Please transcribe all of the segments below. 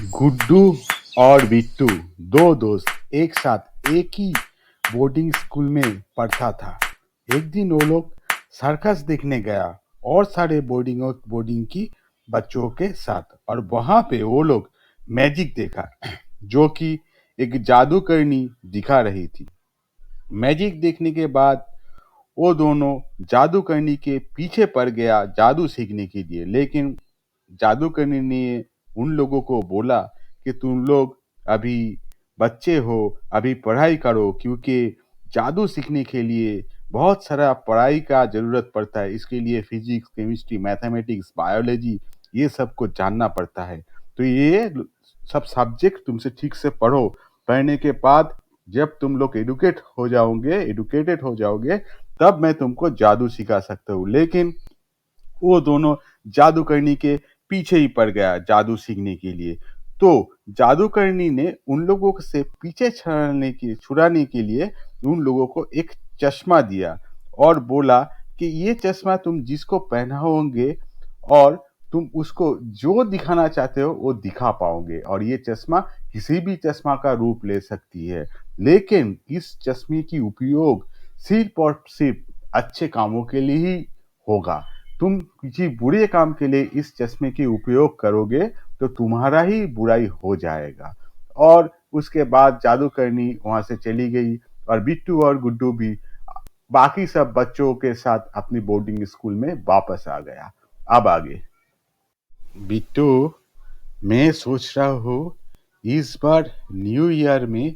गुड्डू और बिट्टू दो दोस्त एक साथ एक ही बोर्डिंग स्कूल में पढ़ता था। एक दिन वो लोग सर्कस देखने गया और सारे बोर्डिंग की बच्चों के साथ, और वहां पे वो लोग मैजिक देखा जो कि एक जादूगरनी दिखा रही थी। मैजिक देखने के बाद वो दोनों जादूगरनी के पीछे पड़ गया जादू सीखने के लिए। लेकिन जादूगरनी ने उन लोगों को बोला कि तुम लोग अभी बच्चे हो, अभी पढ़ाई करो, क्योंकि जादू सीखने के लिए बहुत सारा पढ़ाई का जरूरत पड़ता है। इसके लिए फिजिक्स, केमिस्ट्री, मैथमेटिक्स, बायोलॉजी, ये सब को जानना पड़ता है। तो ये सब सब्जेक्ट तुमसे ठीक से पढ़ो। पढ़ने के बाद जब तुम लोग एडुकेटेड हो जाओगे, तब मैं तुमको जादू सिखा सकता हूँ। लेकिन वो दोनों जादूगरनी के पीछे ही पड़ गया जादू सीखने के लिए। तो जादूगरनी ने उन लोगों से पीछे छुड़ाने के लिए उन लोगों को एक चश्मा दिया और बोला कि ये चश्मा तुम जिसको पहनाओगे और तुम उसको जो दिखाना चाहते हो वो दिखा पाओगे, और ये चश्मा किसी भी चश्मा का रूप ले सकती है। लेकिन इस चश्मे की उपयोग सिर्फ और सिर्फ अच्छे कामों के लिए ही होगा। तुम किसी बुरे काम के लिए इस चश्मे के उपयोग करोगे तो तुम्हारा ही बुराई हो जाएगा। और उसके बाद जादूगरनी वहां से चली गई और बिट्टू और गुड्डू भी बाकी सब बच्चों के साथ अपनी बोर्डिंग स्कूल में वापस आ गया। अब आगे। बिट्टू, मैं सोच रहा हूँ इस बार न्यू ईयर में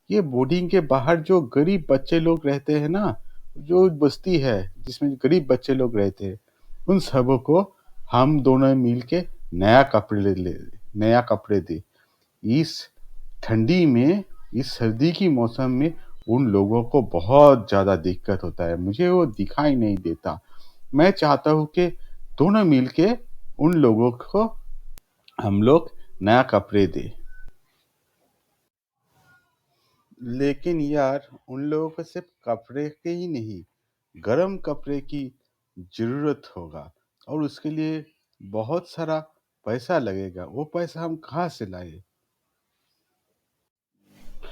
ये बोर्डिंग के बाहर जो गरीब बच्चे लोग रहते हैं ना, जो बस्ती है जिसमें गरीब बच्चे लोग रहते हैं, उन सबों को हम दोनों मिल के नया कपड़े दे। इस ठंडी में, इस सर्दी की मौसम में उन लोगों को बहुत ज़्यादा दिक्कत होता है, मुझे वो दिखाई नहीं देता। मैं चाहता हूँ कि दोनों मिल के उन लोगों को हम लोग नया कपड़े दें। लेकिन यार, उन लोगों को सिर्फ कपड़े के ही नहीं, गर्म कपड़े की ज़रूरत होगा, और उसके लिए बहुत सारा पैसा लगेगा। वो पैसा हम कहाँ से लाए?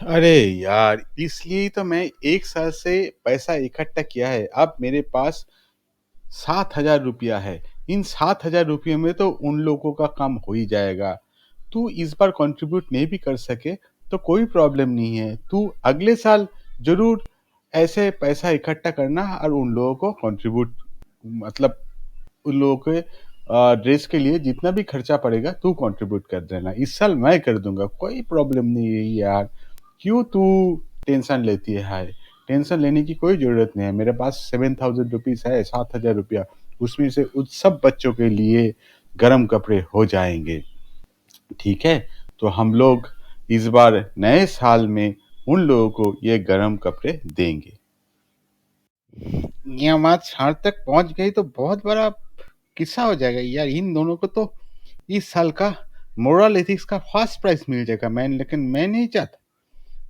अरे यार, इसलिए ही तो मैं एक साल से पैसा इकट्ठा किया है। अब मेरे पास 7,000 रुपया है। इन 7,000 रुपये में तो उन लोगों का काम हो ही जाएगा। तू इस बार कंट्रीब्यूट नहीं भी कर सके तो कोई प्रॉब्लम नहीं है। तू अगले साल जरूर ऐसे पैसा इकट्ठा करना और उन लोगों को कंट्रीब्यूट, मतलब उन लोगों के ड्रेस के लिए जितना भी खर्चा पड़ेगा तू कंट्रीब्यूट कर देना। इस साल मैं कर दूंगा, कोई प्रॉब्लम नहीं है यार। क्यों तू टेंशन लेती है? हाय, टेंशन लेने की कोई ज़रूरत नहीं है। मेरे पास 7,000 रुपीज़ है, 7,000 रुपया। उसमें से उन सब बच्चों के लिए गर्म कपड़े हो जाएंगे। ठीक है, तो हम लोग इस बार नए साल में उन लोगों को ये गर्म कपड़े देंगे। ये बात हार तक पहुंच गई तो बहुत बड़ा किस्सा हो जाएगा यार। इन दोनों को तो इस साल का मोरल एथिक्स का फर्स्ट प्राइज मिल जाएगा। लेकिन मैं नहीं चाहता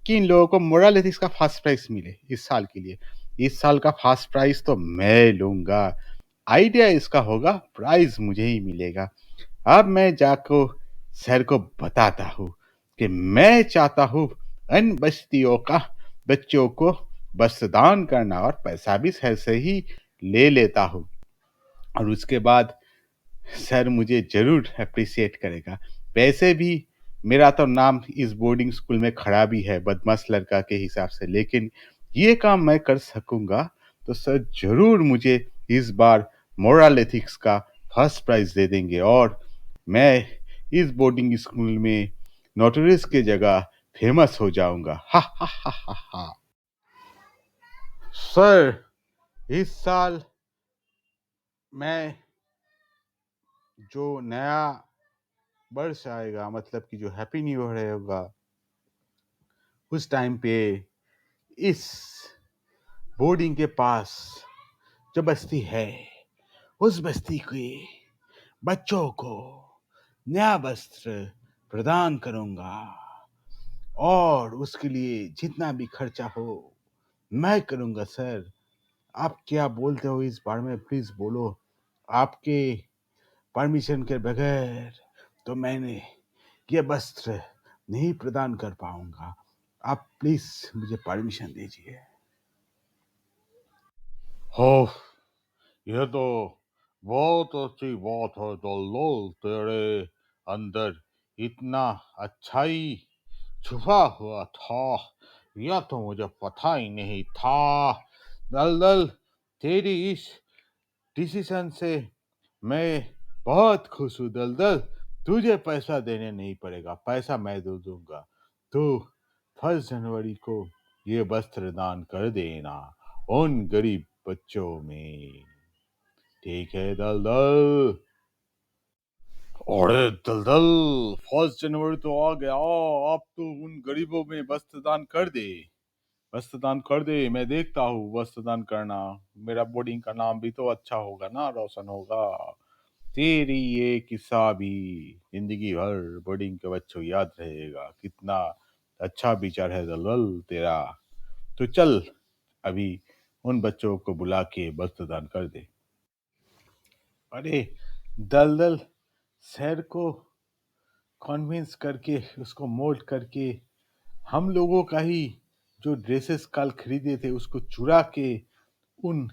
कि इन लोगों को मोरल एथिक्स का फर्स्ट प्राइज मिले इस साल के लिए। इस साल का फर्स्ट प्राइज तो मैं लूंगा। आइडिया इसका होगा, प्राइज मुझे ही मिलेगा। अब मैं जाकर सर को बताता हूँ कि मैं चाहता हूँ इन बस्तियों का बच्चों को बस दान करना, और पैसा भी सर से ही ले लेता हूँ। और उसके बाद सर मुझे ज़रूर अप्रिशिएट करेगा। वैसे भी मेरा तो नाम इस बोर्डिंग स्कूल में खड़ा भी है बदमाश लड़का के हिसाब से, लेकिन ये काम मैं कर सकूंगा तो सर ज़रूर मुझे इस बार मोरल एथिक्स का फर्स्ट प्राइज दे देंगे, और मैं इस बोर्डिंग स्कूल में नोटरिस के जगह फेमस हो जाऊंगा। हा हा हा हा हा। सर, इस साल मैं जो नया वर्ष आएगा, मतलब कि जो हैप्पी न्यू ईयर होगा, उस टाइम पे इस बोर्डिंग के पास जो बस्ती है, उस बस्ती के बच्चों को नया वस्त्र प्रदान करूंगा, और उसके लिए जितना भी खर्चा हो मैं करूंगा। सर, आप क्या बोलते हो इस बारे में प्लीज बोलो। आपके परमिशन के बगैर तो मैंने ये वस्त्र नहीं प्रदान कर पाऊंगा। आप प्लीज मुझे परमिशन दीजिए। हो, यह तो बहुत अच्छी बात है दल्लल, तेरे अंदर इतना अच्छाई छुपा हुआ था, यह तो मुझे पता ही नहीं था। दलदल, तेरी इस डिसीजन से मैं बहुत खुश हूँ दलदल। तुझे पैसा देने नहीं पड़ेगा, पैसा मैं दे दूंगा। तू 1 जनवरी को ये वस्त्र दान कर देना उन गरीब बच्चों में। ठीक है दलदल। अरे दलदल, 1 जनवरी तो आ गया, अब तो उन गरीबों में वस्त्र दान कर दे। वस्त्र दान कर दे, मैं देखता हूँ वस्त्र दान करना। मेरा बोर्डिंग का नाम भी तो अच्छा होगा ना, रोशन होगा। तेरी ये किस्सा भी जिंदगी भर बोर्डिंग के बच्चों याद रहेगा। कितना अच्छा विचार है दलदल तेरा। तो चल अभी उन बच्चों को बुला के वस्त्र दान कर दे। अरे दलदल, सर को कन्विंस करके, उसको मोल्ड करके, हम लोगों का ही जो ड्रेसेस कल खरीदे थे उसको चुरा के उन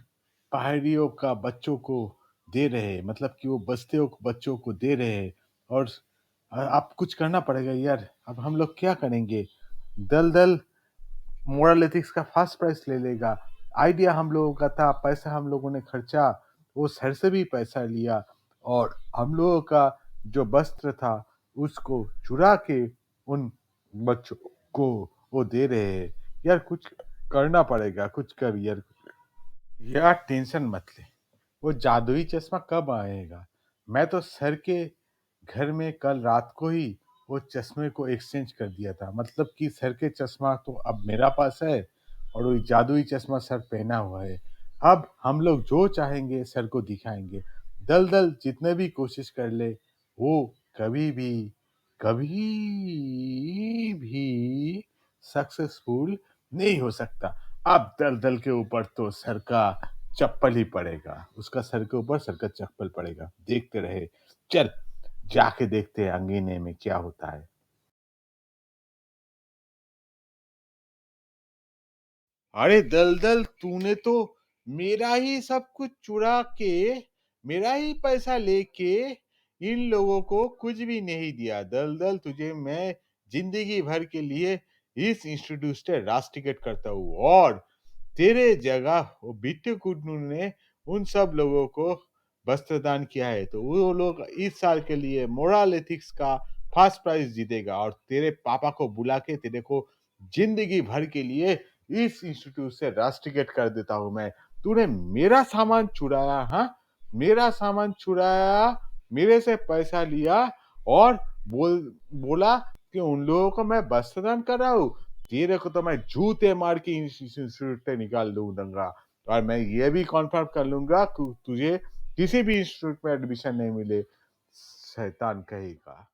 पहाड़ियों का बच्चों को दे रहे हैं। मतलब कि वो बस्तियों को बच्चों को दे रहे हैं। और अब कुछ करना पड़ेगा यार। अब हम लोग क्या करेंगे? दलदल मोरल एथिक्स का फर्स्ट प्राइज ले लेगा। आइडिया हम लोगों का था, पैसा हम लोगों ने खर्चा, वो सर से भी पैसा लिया, और हम लोगों का जो वस्त्र था उसको चुरा के उन बच्चों को वो दे रहे हैं। यार कुछ करना पड़ेगा, कुछ कर यार। यार टेंशन मत ले, वो जादुई चश्मा कब आएगा? मैं तो सर के घर में कल रात को ही वो चश्मे को एक्सचेंज कर दिया था। मतलब कि सर के चश्मा तो अब मेरा पास है, और वो जादुई चश्मा सर पहना हुआ है। अब हम लोग जो चाहेंगे सर को दिखाएंगे। दलदल जितने भी कोशिश कर ले, वो कभी भी कभी भी सक्सेसफुल नहीं हो सकता। अब दलदल के ऊपर तो सर का चप्पल ही पड़ेगा, उसका सर के ऊपर सर का चप्पल पड़ेगा। देखते रहे, चल जाके देखते हैं अंगीने में क्या होता है। अरे दलदल, तूने तो मेरा ही सब कुछ चुरा के, मेरा ही पैसा लेके इन लोगों को कुछ भी नहीं दिया। दलदल, तुझे मैं जिंदगी भर के लिए इस इंस्टीट्यूट से रास्टिकेट करता हूँ, और तेरे जगह वो बिट्टू कुन्नू ने उन सब लोगों को वस्त्र दान किया है, तो वो लोग इस साल के लिए मोरल एथिक्स का फर्स्ट प्राइज जीतेगा। और तेरे पापा को बुला के तेरे को जिंदगी भर के लिए इस इंस्टीट्यूट से रास्टिकेट कर देता हूं मैं। तूने मेरा सामान चुराया, हाँ, मेरा सामान चुराया, मेरे से पैसा लिया, और बोल बोला कि उन लोगों को मैं वस्त्र दान कर रहा हूँ। तेरे को तो मैं जूते मार के इंस्टीट्यूट से निकाल दूंगा। और मैं ये भी कॉन्फर्म कर लूंगा कि तुझे किसी भी इंस्टीट्यूट में एडमिशन नहीं मिले, शैतान कहेगा।